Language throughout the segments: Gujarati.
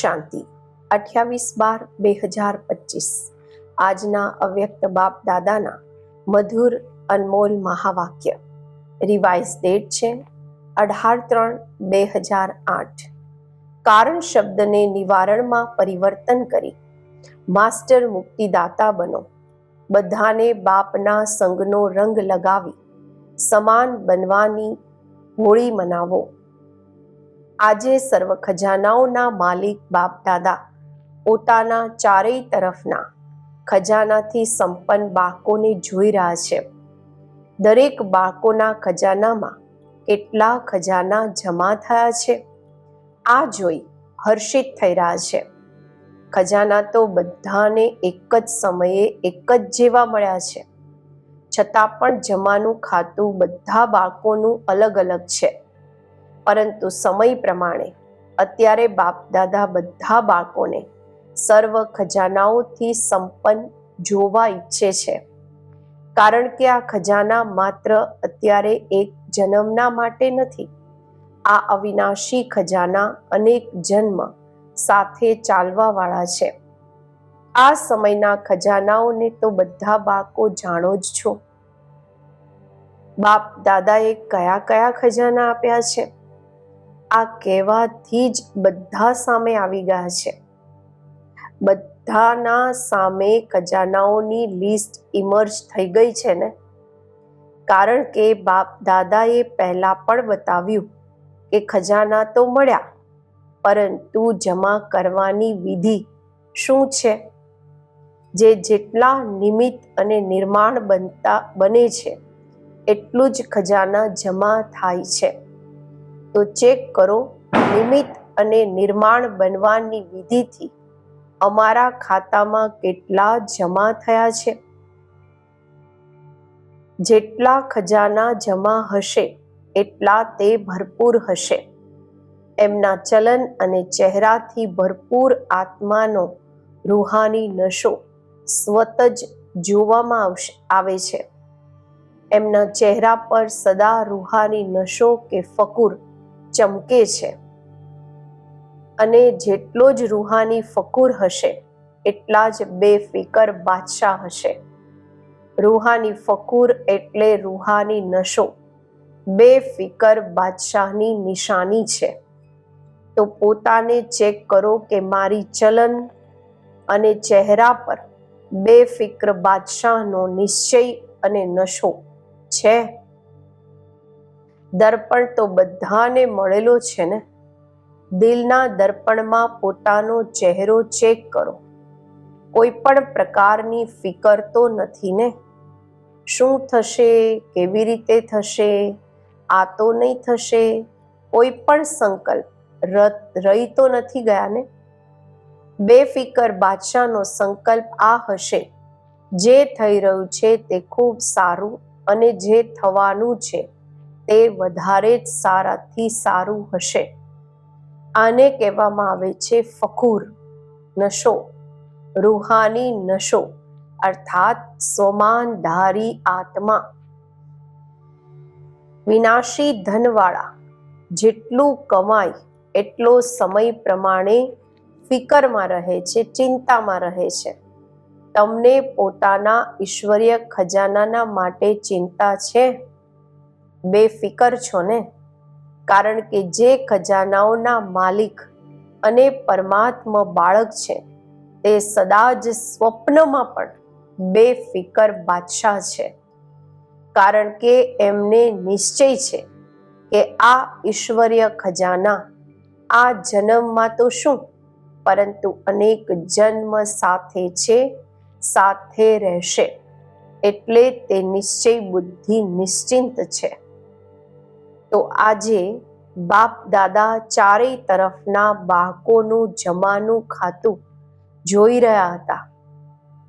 શાંતિ 28/12/2025 આજના અવ્યક્ત બાપ દાદાના મધુર અનમોલ મહાવાક્ય. રિવાઇઝ ડેટ છે 18/3/2008. કારણ શબ્દને નિવારણમાં પરિવર્તન કરી માસ્ટર મુક્તિદાતા બનો. બધાને બાપના સંગનો રંગ લગાવી સમાન બનવાની હોળી મનાવો. આજે સર્વ ખજાનાઓના માલિક બાપ દાદા પોતાના ચારેય તરફના ખજાનાથી સંપન્ન બાળકોને જોઈ રહ્યા છે. દરેક બાળકોના ખજાનામાં કેટલા ખજાના જમા થયા છે આ જોઈ હર્ષિત થઈ રહ્યા છે. ખજાના તો બધાને એક જ સમયે એક જ જેવા મળ્યા છે, છતાં પણ જમાનું ખાતું બધા બાળકોનું અલગ અલગ છે. પરંતુ સમય પ્રમાણે અત્યારે બાપ દાદા બધા બાળકોને સર્વ ખજાનાઓથી સંપન્ન જોવા ઈચ્છે છે. કારણ કે આ ખજાના માત્ર અત્યારે એક જન્મના માટે નથી. આ અવિનાશી ખજાના અનેક જન્મ સાથે ચાલવાવાળા છે. આ સમયના ખજાનાઓને તો બધા બાળકો જાણો જ છો. બાપ દાદાએ કયા કયા ખજાના આપ્યા છે આ કહેવાથી જ બધા સામે આવી ગયા છે. બધાના સામે ખજાનાઓની લિસ્ટ ઇમર્જ થઈ ગઈ છે ને. કારણ કે બાપ દાદાએ પહેલા પણ બતાવ્યું કે ખજાના તો મળ્યા, પરંતુ જમા કરવાની વિધિ શું છે? જેટલા નિમિત્ત અને નિર્માણ બને છે એટલું જ ખજાના જમા થાય છે. તો ચેક કરો, નિમિત્ત અને નિર્માણ બનવાની વિધિથી અમારા ખાતામાં કેટલા જમા થયા છે. જેટલા ખજાના જમા હશે એટલા તે ભરપૂર હશે. એમના ચલન અને ચહેરાથી ભરપૂર આત્માનો રૂહાની નશો સ્વત જ જોવામાં આવે છે. એમના ચહેરા પર સદા રૂહાની નશો કે ફકુર ચમકે છે. અને જેટલો જ રૂહાની ફકુર હશે એટલા જ બેફિકર બાદશાહ હશે. રૂહાની ફકુર એટલે રૂહાની નશો બેફિકર બાદશાહની નિશાની છે. તો પોતાને ચેક કરો કે મારી ચલન અને ચહેરા પર બેફિક્ર બાદશાહનો નિશ્ચય અને નશો છે. દર્પણ તો બધાને મળેલો છે ને. દિલના દર્પણમાં પોતાનો ચહેરો ચેક કરો. કોઈ પણ પ્રકારની ફિકર તો નથી ને. શું થશે, કેવી રીતે થશે, આ તો નહીં થશે, કોઈ પણ સંકલ્પ રહી તો નથી ગયા ને. બેફિકર બાદશાહનો સંકલ્પ આ હશે, જે થઈ રહ્યું છે તે ખૂબ સારું અને જે થવાનું છે તે વધારે જ સારાથી સારું હશે. આને કહેવામાં આવે છે ફકુર, નશો, રૂહાની નશો, અર્થાત સ્વમાનધારી આત્મા. વિનાશી ધનવાળા જેટલું કમાય એટલો સમય પ્રમાણે ફિકરમાં રહે છે, ચિંતામાં રહે છે. તમને પોતાના ઈશ્વરીય ખજાનાના માટે ચિંતા છે? બેફિકર છો ને. કારણ કે જે ખજાનાઓના માલિક અને પરમાત્મા બાળક છે તે સદા જ સ્વપ્નમાં પણ બેફિકર બાદશાહ છે. કારણ કે એમને નિશ્ચય છે કે આ ઈશ્વરીય ખજાના આ જન્મમાં તો શું, પરંતુ અનેક જન્મ સાથે છે, સાથે રહેશે. એટલે તે નિશ્ચય બુદ્ધિ નિશ્ચિંત છે. તો આજે બાપ દાદા ચારેય તરફના બાળકોનું જમાનું ખાતું જોઈ રહ્યા હતા.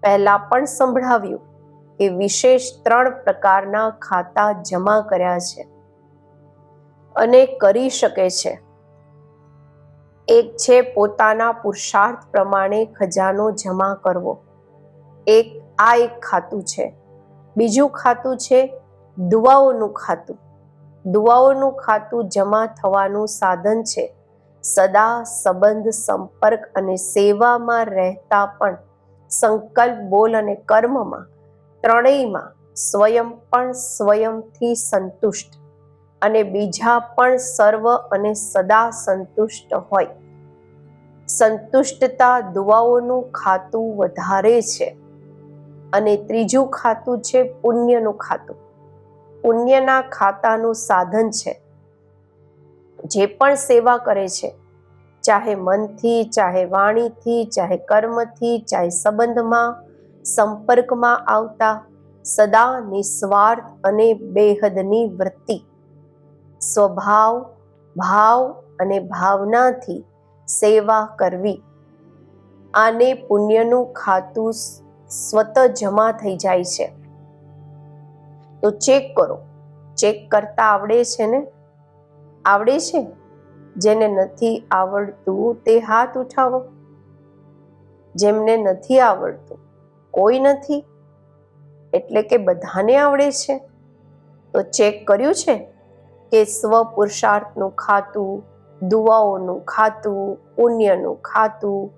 પહેલા પણ સંભળાવ્યું કે વિશેષ 3 પ્રકારના ખાતા જમા કર્યા છે અને કરી શકે છે. એક છે પોતાના પુરુષાર્થ પ્રમાણે ખજાનો જમા કરવો. એક ખાતું છે. બીજું ખાતું છે દુઆઓનું ખાતું. દુઆઓનું ખાતું જમા થવાનું સાધન છે સદા સંબંધ, સંપર્ક અને સેવામાં રહેતા પણ સંકલ્પ, બોલ અને કર્મમાં ત્રણેયમાં સ્વયં પણ સ્વયંથી સંતુષ્ટ અને બીજા પણ સર્વ અને સદા સંતુષ્ટ હોય. સંતુષ્ટતા દુઆઓનું ખાતું વધારે છે. અને ત્રીજું ખાતું છે પુણ્યનું ખાતું. પુણ્યના ખાતાનું સાધન છે. જે પણ સેવા કરે છે, ચાહે મનથી, ચાહે વાણીથી, ચાહે કર્મથી, ચાહે સંબંધમાં, સંપર્કમાં આવતા સદા નિસ્વાર્થ અને બેહદની વૃત્તિ, સ્વભાવ, ભાવ અને ભાવનાથી સેવા કરવી, આને પુણ્યનું ખાતું સ્વતઃ જમા થઈ જાય છે. તો ચેક કરો. ચેક કરતા આવડે છે ને? આવડે છે? જેને નથી આવડતું તે હાથ ઉઠાવો. જેમને નથી આવડતું, કોઈ નથી, એટલે કે બધાને આવડે છે. તો ચેક કર્યું છે કે સ્વ પુરુષાર્થનું ખાતું, દુઆઓનું ખાતું, પુણ્યનું ખાતું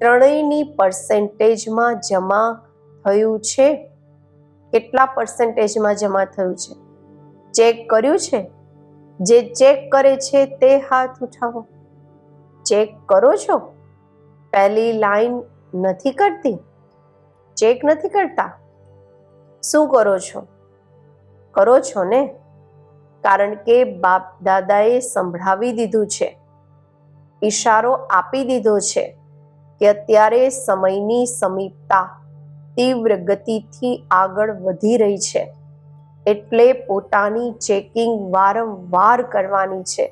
ત્રણેયની પર્સેન્ટેજમાં જમા થયું છે? કેટલા પર્સેન્ટેજમાં જમા થયું છે? ચેક કર્યું છે? જે ચેક કરે છે તે હાથ ઉઠાવો. ચેક કરો છો? પહેલી લાઈન નથી કરતી? ચેક નથી કરતા? શું કરો છો? કરો છો ને? કારણ કે બાપ દાદાએ સંભળાવી દીધું છે, ઈશારો આપી દીધો છે કે અત્યારે સમયની સમીપતા તીવ્ર ગતિથી આગળ વધી રહી છે. એટલે પોતાની ચેકિંગ વારંવાર કરવાની છે.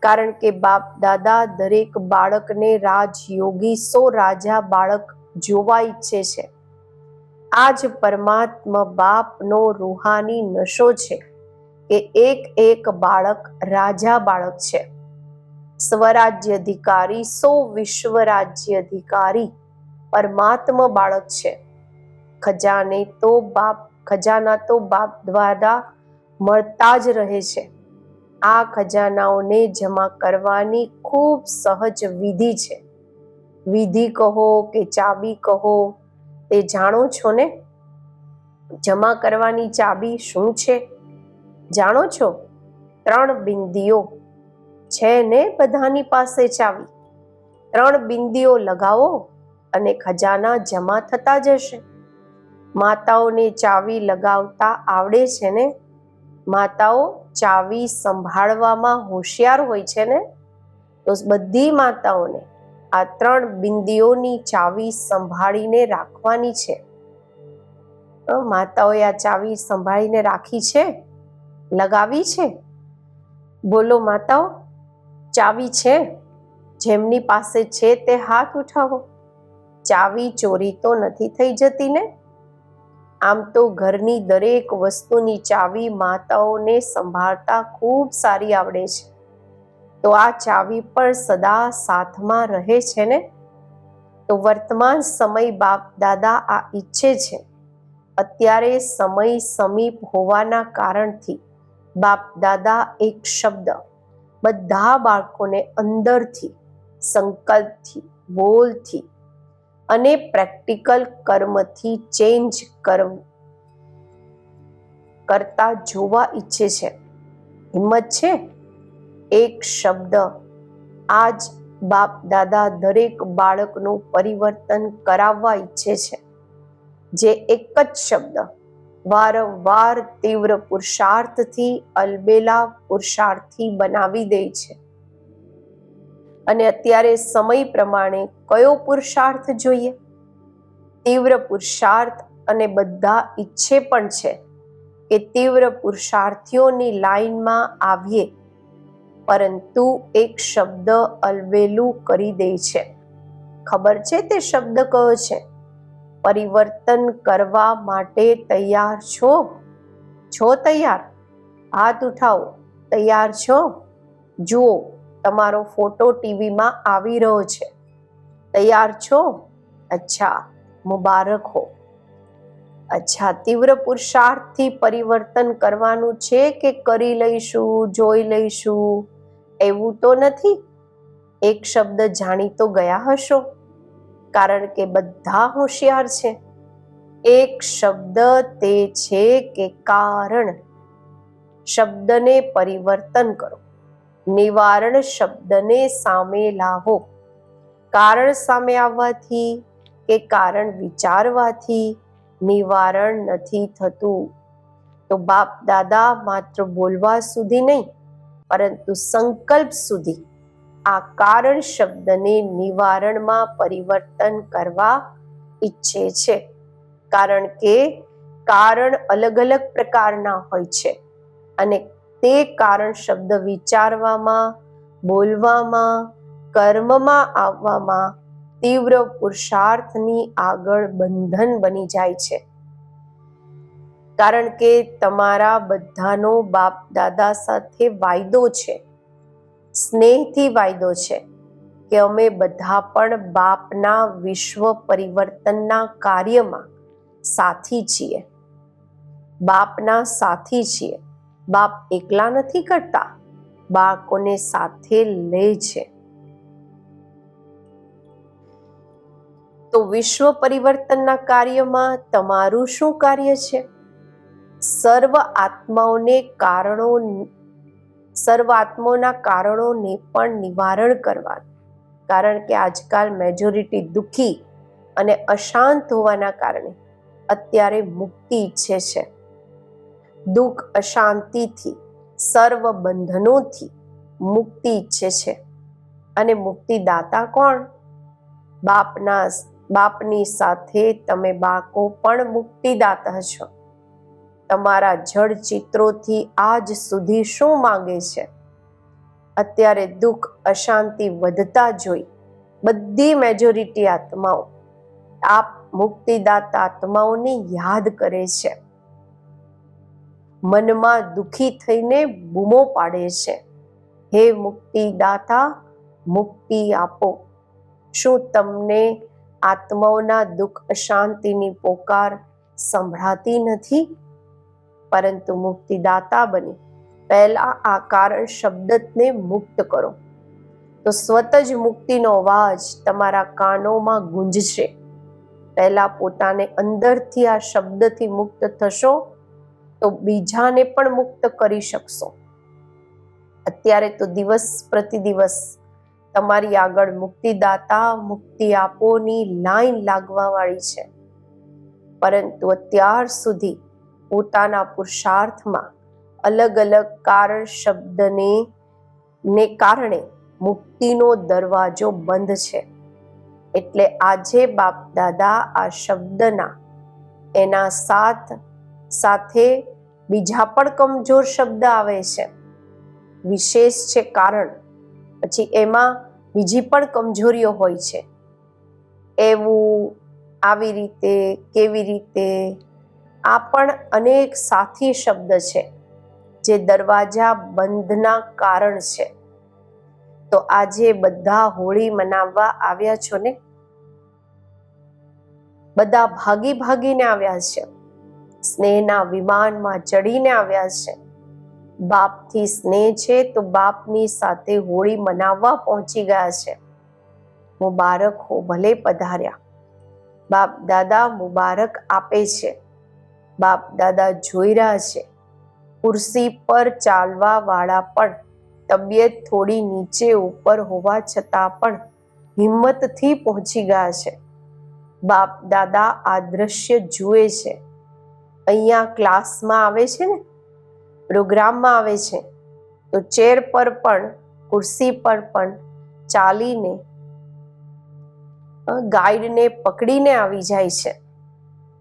કારણ કે બાપ દાદા દરેક બાળકને રાજયોગી રાજા બાળક જોવા ઈચ્છે છે. આ જ પરમાત્મા બાપનો રૂહાની નશો છે કે એક એક બાળક રાજા બાળક છે. સ્વરાજ્ય અધિકારી, વિશ્વ રાજ્ય અધિકારી પરમાત્મા બાળક છે. ખજાના તો બાપ દ્વારા મળતા જ રહે છે. આ ખજાનાઓને જમા કરવાની ખૂબ સહજ વિધિ છે. વિધિ કહો કે ચાબી કહો, તે જાણો છો ને? જમા કરવાની ચાબી શું છે જાણો છો? 3 બિંદીઓ છે ને બધાની પાસે ચાવી. 3 બિંદીઓ લગાવો અને ખજાના જમા થતા જશે. માતાઓને ચાવી લગાવતા આવડે છે ને? માતાઓ ચાવી સંભાળવામાં હોશિયાર હોય છે ને? તો બધી માતાઓને આ 3 બિંદીઓની ચાવી સંભાળીને રાખવાની છે. માતાઓએ આ ચાવી સંભાળીને રાખી છે? લગાવી છે? બોલો માતાઓ, ચાવી છે? જેમની પાસે છે તે હાથ ઉઠાવો. ચાવી ચોરી તો નથી થઈ જતી ને? આમ તો ઘરની દરેક વસ્તુની ચાવી માતાઓને સંભાળતા ખૂબ સારી આવડે છે. તો આ ચાવી પણ સદા સાથમાં રહે છે ને? તો વર્તમાન સમય બાપ દાદા આ ઈચ્છે છે. અત્યારે સમય સમીપ હોવાના કારણથી બાપ દાદા એક શબ્દ બધા બાળકોને અંદરથી, સંકલ્પથી, બોલથી અને પ્રેક્ટિકલ કર્મથી ચેન્જ કરતા જોવા ઈચ્છે છે. હિંમત છે? એક શબ્દ આજ બાપ દાદા દરેક બાળકનું પરિવર્તન કરાવવા ઈચ્છે છે. જે એક જ શબ્દ વારંવાર તીવ્ર પુરુષાર્થથી અલબેલા પુરુષાર્થી બનાવી દે છે. અને અત્યારે સમય પ્રમાણે કયો પુરુષાર્થ જોઈએ? તીવ્ર પુરુષાર્થ. અને બધા ઈચ્છે પણ છે કે તીવ્ર પુરુષાર્થીઓની લાઈનમાં આવીએ, પરંતુ એક શબ્દ અલબેલું કરી દે છે. ખબર છે તે શબ્દ કયો છે? પરિવર્તન કરવા માટે તૈયાર છો? છો તૈયાર? હાથ ઉઠાવો. તૈયાર છો? જુઓ, તમારો ફોટો ટીવીમાં આવી રહ્યો છે. તૈયાર છો? અચ્છા, મુબારક હો. અચ્છા, તીવ્ર પુરુષાર્થથી પરિવર્તન કરવાનું છે કે કરી લઈશું, જોઈ લઈશું એવું તો નથી? એક શબ્દ જાણી તો ગયા હશો, કારણ કે બધા હોશિયાર છે. એક શબ્દ તે છે કે કારણ. શબ્દને પરિવર્તન કરો, નિવારણ શબ્દને સામે લાવો. કારણ સામે આવવાથી કે કારણ વિચારવાથી નિવારણ નથી થતું. તો બાપ દાદા માત્ર બોલવા સુધી નહીં, પરંતુ સંકલ્પ સુધી આ કારણ શબ્દને નિવારણમાં પરિવર્તન કરવા ઈચ્છે છે. કારણ કે કારણ અલગ અલગ પ્રકારના હોય છે અને તે કારણ શબ્દ વિચારવામાં, બોલવામાં, કર્મમાં આવવામાં તીવ્ર પુરુષાર્થની આગળ બંધન બની જાય છે. કારણ કે તમારા બધાનો બાપ દાદા સાથે વાયદો છે, સ્નેહથી વાયદો છે કે અમે બધા પણ બાપના વિશ્વ પરિવર્તનના કાર્યમાં સાથી છીએ. બાપના સાથી છીએ. બાપ એકલા નથી કરતા, બાળકોને સાથે લે છે. તો વિશ્વ પરિવર્તનના કાર્યમાં તમારું શું કાર્ય છે? સર્વ આત્માઓના કારણોને પણ નિવારણ કરવાનું. કારણ કે આજકાલ મેજોરિટી દુઃખી અને અશાંત હોવાના કારણે અત્યારે મુક્તિ ઈચ્છે છે. દુઃખ અશાંતિથી, સર્વ બંધનોથી મુક્તિ ઈચ્છે છે. અને મુક્તિદાતા કોણ? બાપની સાથે તમે બાળકો પણ મુક્તિદાતા છો. તમારા જડ ચિત્રોથી આજ સુધી શું માંગે છે? અત્યારે દુઃખ અશાંતિ વધતા જોઈ બધી મેજોરિટી આત્માઓ આપ મુક્તિદાતા આત્માઓને યાદ કરે છે. મનમાં દુઃખી થઈને બૂમો પાડે છે, હે મુક્તિદાતા, મુક્તિ આપો. શું તમને આત્માઓના દુઃખ અશાંતિની પોકાર સંભળાતી નથી? પરંતુ મુક્તિદાતા બની પહેલા આ કારણ શબ્દને મુક્ત કરો, તો સ્વત જ મુક્તિનો અવાજ તમારા કાનોમાં ગુંજશે. પહેલા પોતાને અંદરથી આ શબ્દથી મુક્ત થશો તો બીજાને પણ મુક્ત કરી શકશો. અત્યારે તો દિવસ પ્રતિદિવસ તમારી આગળ મુક્તિદાતા, મુક્તિ આપોની લાઈન લાગવા વાળી છે. પરંતુ અત્યાર સુધી પોતાના પુરુષાર્થમાં અલગ અલગ કારણ શબ્દને કારણે મુક્તિનો દરવાજો બંધ છે. એટલે આજે બાપ દાદા આ શબ્દના એના સાથે બીજા પણ કમજોર શબ્દ આવે છે. વિશેષ છે કારણ, પછી એમાં બીજી પણ કમજોરીઓ હોય છે. એવું, આવી રીતે, કેવી રીતે, આ પણ અનેક સાથી શબ્દ છે જે દરવાજા બંધના કારણ છે. તો આજે બધા હોળી મનાવવા આવ્યા છો ને? બધા ભાગી ભાગીને આવ્યા છે, સ્નેહના વિમાનમાં ચડીને આવ્યા છે. બાપથી સ્નેહ છે તો બાપની સાથે હોળી મનાવવા પહોંચી ગયા છે. મુબારક હો, ભલે પધાર્યા. બાપ દાદા મુબારક આપે છે. બાપ દાદા જોઈ રહ્યા છે. ખુરશી પર ચાલવા વાળા પણ તબિયત થોડી નીચે ઉપર હોવા છતાં પણ હિંમતથી પહોંચી ગયા છે. બાપ દાદા આ દ્રશ્ય જુએ છે. અહીંયા ક્લાસમાં આવે છે ને, પ્રોગ્રામમાં આવે છે, તો ચેર પર પણ, ખુરશી પર પણ ચાલીને ગાઈડને પકડીને આવી જાય છે.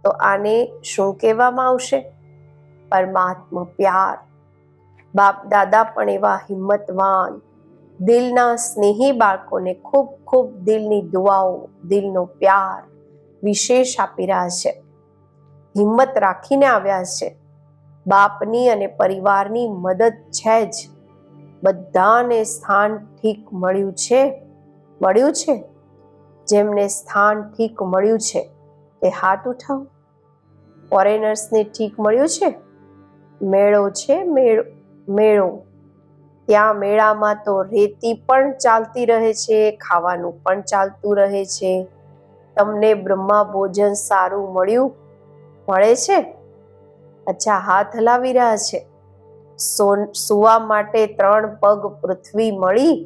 તો આને શું કહેવામાં આવશે? પરમાત્મા પ્યાર. બાપ દાદા પણ એવા હિંમતવાન, દિલના સ્નેહી બાળકોને ખૂબ ખૂબ દિલની દુઆઓ, દિલનો પ્યાર વિશેષ આપી રહ્યા છે. હિંમત રાખીને આવ્યા છે. બાપની અને પરિવારની મદદ છે જ. બધાને સ્થાન ઠીક મળ્યું છે. જેમને સ્થાન ઠીક મળ્યું છે તે હાથ ઉઠાવો. ફોરેનર્સને ઠીક મળ્યું છે? મેળો છે, મેળો. ત્યાં મેળામાં તો રેતી પણ ચાલતી રહે છે, ખાવાનું પણ ચાલતું રહે છે. તમને બ્રહ્મા ભોજન સારું મળે છે? અચ્છા, હાથ હલાવી રહ્યા છે. સુવા માટે 3 પગ પૃથ્વી મળી.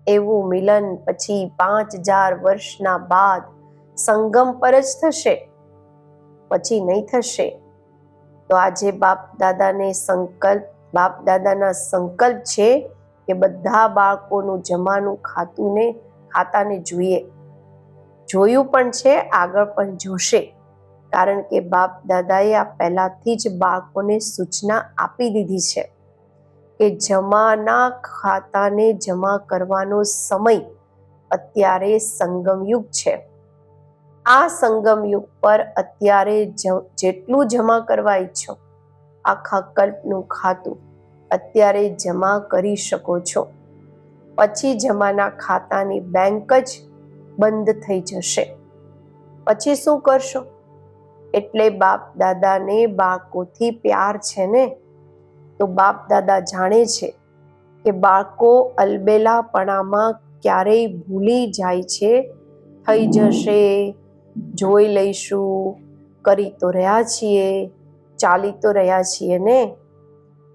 એવું મિલન પછી 5000 વર્ષના બાદ સંગમ પર જ થશે, પછી નહીં થશે. તો આજે બાપ દાદાના સંકલ્પ છે કે બધા બાળકોનું જમાનું ખાતાને જોયું પણ છે, આગળ પણ જોશે. કારણ કે બાપ દાદાએ આ પહેલાથી જ બાળકોને સૂચના આપી દીધી છે કે જમાના ખાતાને જમા કરવાનો સમય અત્યારે સંગમ યુગ છે. આ સંગમ યુગ પર અત્યારે જેટલું જમા કરવા ઈચ્છો, આખા કલ્પનું ખાતું અત્યારે જમા કરી શકો છો. પછી જમાના ખાતાની બેંક જ બંધ થઈ જશે. પછી શું કરશો? એટલે બાપ દાદાને બાળકોથી પ્યાર છે ને, તો બાપ દાદા જાણે છે કે બાળકો અલબેલાપણામાં ક્યારેય ભૂલી જાય છે. થઈ જશે, જોઈ લઈશું, કરી તો રહ્યા છીએ, ચાલી તો રહ્યા છીએ ને.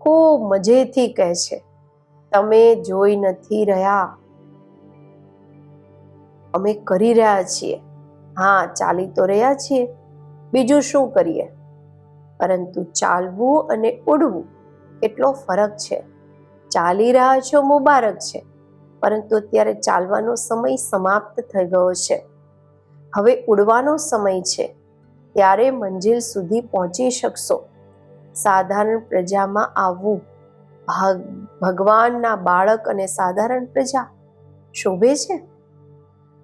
ખૂબ મજેથી કહે છે, તમે જોઈ નથી રહ્યા, અમે કરી રહ્યા છીએ. હા, ચાલી તો રહ્યા છીએ, બીજું શું કરીએ? પરંતુ ચાલવું અને ઉડવું એટલો ફરક છે. ચાલી રહ્યા છો મુબારક છે, પરંતુ અત્યારે ચાલવાનો સમય સમાપ્ત થઈ ગયો છે. હવે ઉડવાનો સમય છે, ત્યારે મંજિલ સુધી પહોંચી શકશો. સાધારણ પ્રજામાં આવવું, ભગવાનના બાળક અને સાધારણ પ્રજા શોભે છે?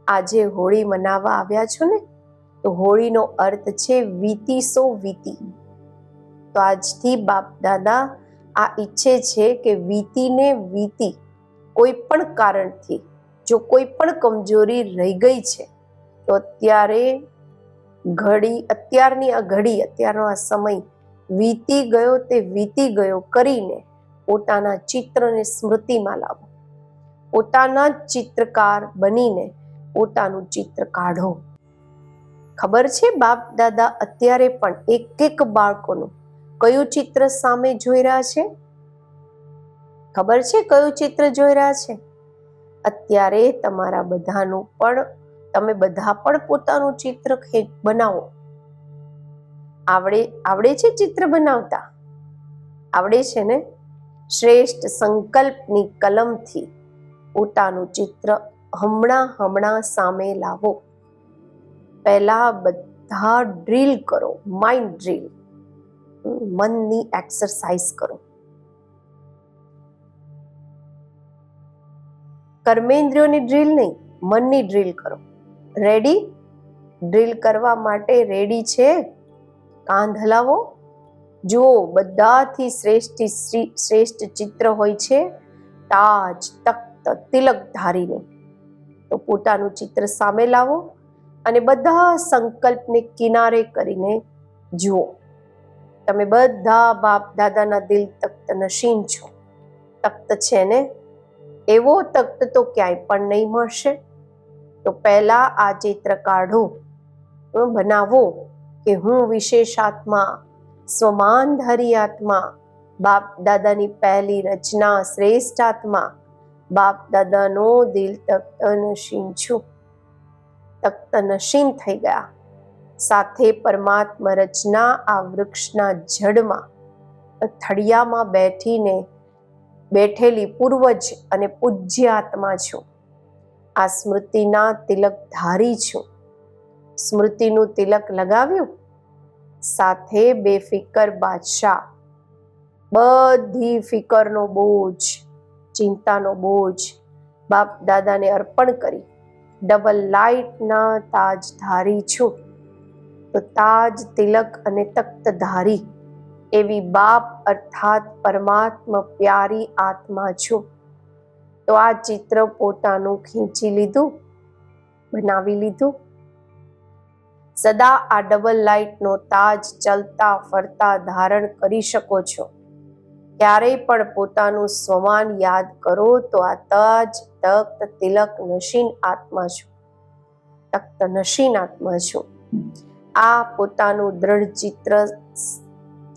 આજે હોળી મનાવવા આવ્યા છો ને, તો હોળીનો અર્થ છે વીતી સો વીતી. તો આજથી બાપ દાદા આ ઈચ્છે છે કે વીતી કોઈ પણ કારણથી જો કોઈ પણ કમજોરી રહી ગઈ છે, તો અત્યારનો આ સમય વીતી ગયો તે વીતી ગયો કરીને પોતાના ચિત્રને સ્મૃતિમાં લાવો. પોતાના ચિત્રકાર બનીને પોતાનું ચિત્ર કાઢો. ખબર છે બાપ દાદા અત્યારે પણ એક બાળકોનું કયું ચિત્ર સામે જોઈ રહ્યા છે? ખબર છે કયું ચિત્ર જોઈ રહ્યા છે? અત્યારે તમારા બધાનું પણ તમે બધા પણ પોતાનું ચિત્ર બનાવો. આવડે છે ચિત્ર બનાવતા? આવડે છે ને? શ્રેષ્ઠ સંકલ્પની કલમથી પોતાનું ચિત્ર હમણાં સામે લાવો. પહેલા બધા ડ્રીલ કરો, માઇન્ડ ડ્રીલ, મનની એક્સરસાઇઝ કરો. કર્મેન્દ્રિયોની ડ્રીલ નહીં, મનની ડ્રીલ કરો. રેડી? ડ્રીલ કરવા માટે રેડી છે? કાંધ હલાવો. જુઓ, બધાથી શ્રેષ્ઠ ચિત્ર હોય છે તાજ, તખ્ત, તિલકધારીનું. તો પોતાનું ચિત્ર સામે લાવો અને બધા સંકલ્પને કિનારે કરીને જુઓ. તમે બધા બાપ દાદાના દિલ તખ્ત નશીન છો. તખ્ત છે ને, એવો તખ્ત તો ક્યાંય પણ નહીં મળશે. તો પહેલા આ ચિત્ર કાઢો, બનાવો કે હું વિશેષ આત્મા, સ્વમાનધારી આત્મા, બાપ દાદાની પહેલી રચના, શ્રેષ્ઠ આત્મા, બાપ દાદાનો દિલ તખ્ત નશીન છું. તખ્ત નશીન થઈ ગયા. સાથે પરમાત્મા રચના આ વૃક્ષના જડમાં, થળિયામાં બેઠેલી પૂર્વજ અને પૂજ્ય આત્મા છું. આ સ્મૃતિના તિલકધારી છું. સ્મૃતિનું તિલક લગાવ્યું. સાથે બેફિકર બાદશાહ, બધી ફિકરનો બોજ, ચિંતાનો બોજ બાપ દાદાને અર્પણ કરી ડબલ લાઇટના તાજધારી છું. તો તાજ, તિલક અને તખ્તધારી એવી બાપ અર્થાત પરમાત્મા પ્યારી આત્મા છું. તો આ ચિત્ર પોતાનું ખીંચી લીધું, બનાવી લીધું. સદા આ ડબલ લાઇટનો તાજ ચલતા ફરતા ધારણ કરી શકો છો. ક્યારેય પણ પોતાનું સ્વમાન યાદ કરો તો આ તજ તખ્ત તિલક નશીન આત્મા છું, તખ્ત નશીન આત્મા છું. આ પોતાનું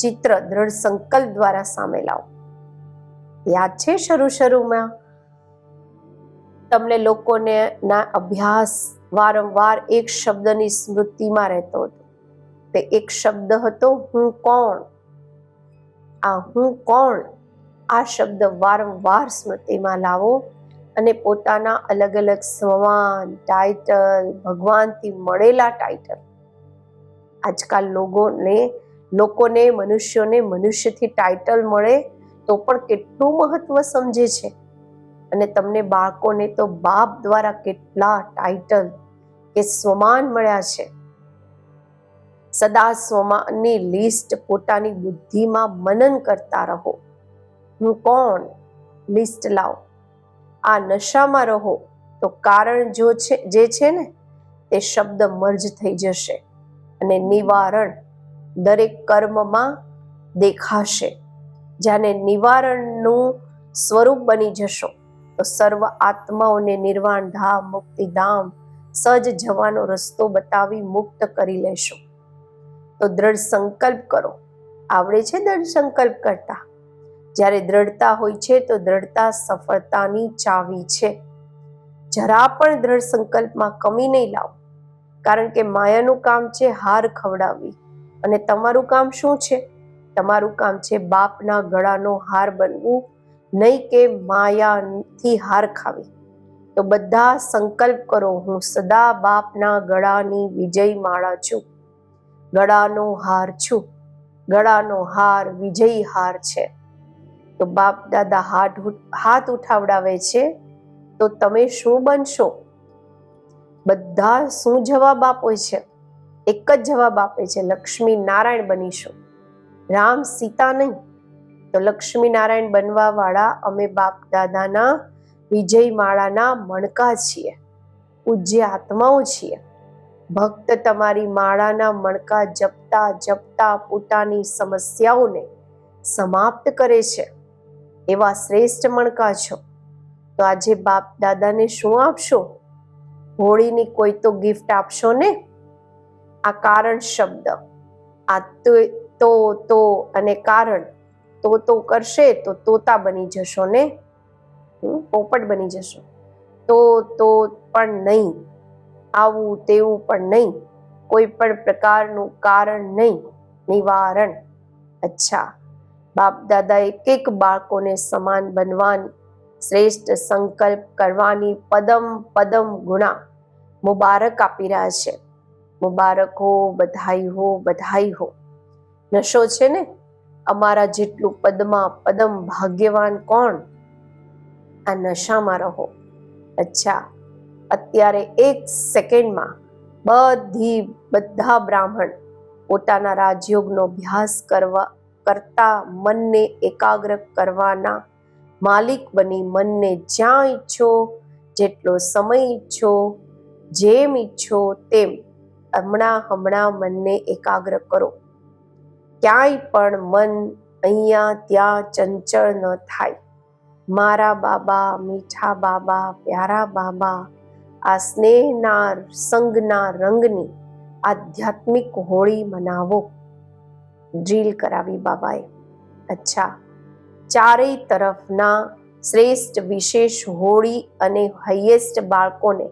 ચિત્ર દ્રઢ સંકલ્પ દ્વારા સામે લાવો. યાદ છે શરૂમાં તમને લોકોને ના અભ્યાસ વારંવાર એક શબ્દની સ્મૃતિમાં રહેતો હતો. તે એક શબ્દ હતો હું કોણ. આ હું કોણ આ શબ્દ વારંવાર સ્મૃતિમાં લાવો અને પોતાના અલગ અલગ સ્વમાન, ટાઇટલ, ભગવાનથી મળેલા ટાઇટલ. આજકાલ લોકોને મનુષ્યોને મનુષ્યથી ટાઇટલ મળે તો પણ કેટલું મહત્વ સમજે છે, અને તમને બાળકોને તો બાપ દ્વારા કેટલા ટાઇટલ કે સ્વમાન મળ્યા છે. સદા સ્વમાનની લિસ્ટ પોતાની બુદ્ધિમાં મનન કરતા રહો. હું કોણ લિસ્ટ લાવો. આ નશામાં રહો તો કારણ જે છે ને તે શબ્દ મર્જ થઈ જશે અને નિવારણ દરેક કર્મમાં દેખાશે. જ્યારે નિવારણનું સ્વરૂપ બની જશો તો સર્વ આત્માઓને નિર્વાણ ધામ, મુક્તિધામ સહજ જવાનો રસ્તો બતાવી મુક્ત કરી લેશો. તો દ્રઢ સંકલ્પ કરો. આવડે છે દ્રઢ સંકલ્પ કરતા? જ્યારે દ્રઢતા હોય છે તો દ્રઢતા સફળતાની ચાવી છે. જરા પણ દ્રઢ સંકલ્પમાં કમી નહીં લાવો, કારણ કે માયાનું કામ છે હાર ખવડાવવી, અને તમારું કામ શું છે? તમારું કામ છે બાપના ગળાનો હાર બનવું, નહીં કે માયાથી હાર ખાવી. તો બધા સંકલ્પ કરો, હું સદા બાપના ગળાની વિજય માળા છું, ગળાનો હાર છું. ગળાનો હાર વિજયી હાર છે. તો બાપ દાદા હાથ ઉઠાવડાવે છે તો તમે શું બનશો? બધા શું જવાબ આપે છે? એક જ જવાબ આપે છે, લક્ષ્મી નારાયણ બનીશું. રામ સીતા નહીં. તો લક્ષ્મી નારાયણ બનવા વાળા અમે બાપ દાદાના વિજય માળાના મણકા છીએ, પૂજ્ય આત્માઓ છીએ. ભક્ત તમારી માળાના મણકા જપતા જપતા પોતાની સમસ્યાઓને સમાપ્ત કરે છે. એવા શ્રેષ્ઠ મણકા છો. તો આજે બાપ દાદાને શું આપશો? હોળીની કોઈ તો ગિફ્ટ આપશો ને. આ કારણ શબ્દ, આ તો અને કારણ, તો કરશે તો તોતા બની જશો ને, પોપટ બની જશો. તો પણ નહીં, આવું તેવું પણ નહીં, કોઈ પણ પ્રકારનું કારણ નહીં, નિવારણ. અચ્છા, બાપ દાદા એક બાળકોને સમાન બનવાની શ્રેષ્ઠ સંકલ્પ કરવાની પદમ ગુણા મુબારક આપી રહ્યા છે. મુબારક હો, બધાઈ હો, બધાઈ હો. નશો છે ને, અમારા જેટલું પદમ ભાગ્યવાન કોણ? આ નશામાં રહો. અચ્છા, અત્યારે એક સેકન્ડમાં બધા બ્રાહ્મણ પોતાના રાજયોગનો અભ્યાસ કરતા મનને એકાગ્ર કરવાના માલિક બની મનને જ્યાં ઈચ્છો, જેટલો સમય ઈચ્છો, જેમ ઈચ્છો તેમ હમણાં મનને એકાગ્ર કરો. ક્યાંય પણ મન અહીંયા ત્યાં ચંચળ ન થાય. મારા બાબા, મીઠા બાબા, પ્યારા બાબા, આ સ્નેહના સંગના રંગની આધ્યાત્મિક હોળી મનાવો. ડ્રીલ કરાવી બાબાએ. અચ્છા, ચારેય તરફના શ્રેષ્ઠ વિશેષ હોળી અને હાઈએસ્ટ બાળકોને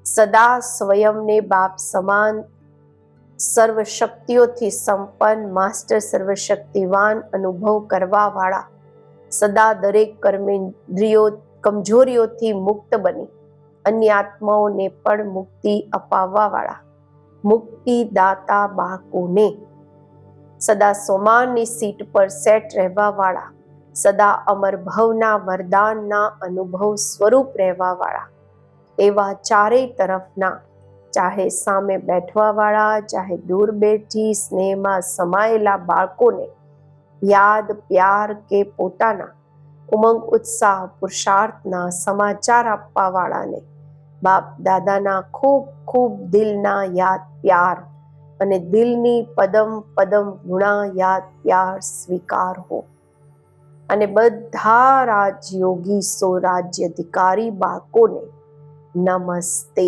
સદા સ્વયંને બાપ સમાન સર્વશક્તિઓથી સંપન્ન માસ્ટર સર્વશક્તિવાન અનુભવ કરવા વાળા, સદા દરેક કર્મેન્દ્રિયો કમજોરીઓથી મુક્ત બની અન્ય આત્માઓને પણ મુક્તિ અપાવવા વાળા મુક્તિદાતા બાળકોને, સદા સોમાનની સીટ પર સેટ રહેવા વાળા, સદા અમર ભવના વરદાનના અનુભવ સ્વરૂપ રહેવા વાળા એવા ચારેય તરફના, ચાહે સામે બેઠવા વાળા, ચાહે દૂર બેઠી સ્નેહમાં સમાયેલા બાળકોને યાદ, પ્યાર કે પોતાના ઉમંગ, ઉત્સાહ, પુરુષાર્થના સમાચાર આપવા વાળાને બાપ દાદાના ખૂબ ખૂબ દિલના યાદ, પ્યાર અને દિલની પદમ ગુણા યાદ, પ્યાર સ્વીકાર હો. અને બધા રાજયોગી રાજ્યાધિકારી બાળકોને નમસ્તે.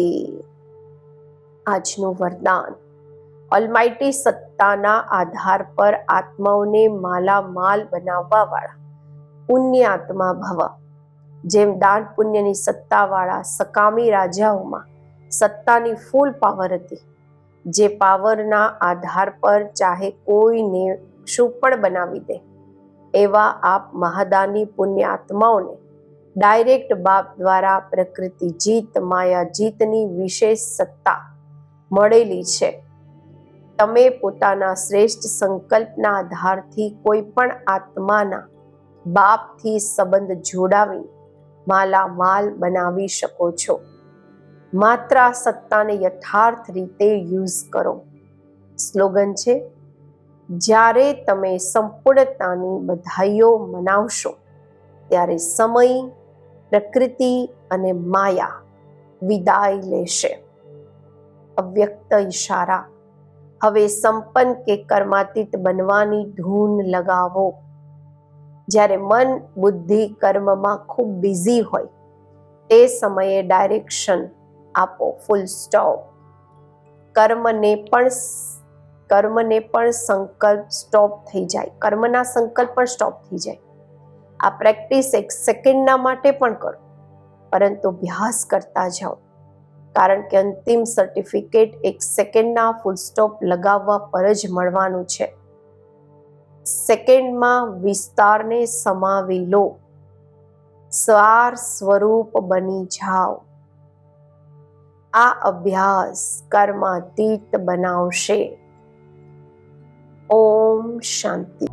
આજનું વરદાન: ઓલમાઇટી સત્તાના આધાર પર આત્માઓને માલામાલ બનાવવા વાળા પુણ્યાત્મા ભવ. જેમ દાન પુણ્યની સત્તાવાળા સકામી રાજાઓમાં સત્તાની ફૂલ પાવર હતી, જે પાવરના આધાર પર ચાહે કોઈને શું પણ બનાવી દે, એવા આપ મહાદાની પુણ્ય આત્માઓને ડાયરેક્ટ બાપ દ્વારા પ્રકૃતિ જીત, માયા જીતની વિશેષ સત્તા મળેલી છે. તમે પોતાના શ્રેષ્ઠ સંકલ્પના આધારથી કોઈ પણ આત્માના બાપથી સંબંધ જોડાવી માલામાલ બનાવી શકો છો. માત્ર આ સત્તાને યથાર્થ રીતે યુઝ કરો. સ્લોગન છે: જ્યારે તમે સંપૂર્ણતાની બધાઈઓ મનાવશો, ત્યારે સમય, પ્રકૃતિ અને માયા વિદાય લેશે. અવ્યક્ત ઈશારા: હવે સંપન્ન કે કર્માતીત બનવાની ધૂન લગાવો. જ્યારે મન, બુદ્ધિ કર્મમાં ખૂબ બિઝી હોય, તે સમયે ડાયરેક્શન આપો. Full stop. કર્મને પણ સંકલ્પ સ્ટોપ થઈ જાય, કર્મના સંકલ્પ પણ સ્ટોપ થઈ જાય. આ પ્રેક્ટિસ 1 સેકન્ડના માટે પણ કરો, પરંતુ અભ્યાસ કરતા જાઓ, કારણ કે અંતિમ સર્ટિફિકેટ 1 સેકન્ડના ફૂલ સ્ટોપ લગાવવા પર જ મળવાનું છે. સેકન્ડમાં વિસ્તારને સમાવી લો. સાર સ્વરૂપ બની જાઓ. આ અભ્યાસ કર્માતીત બનાવશે. ઓમ શાંતિ.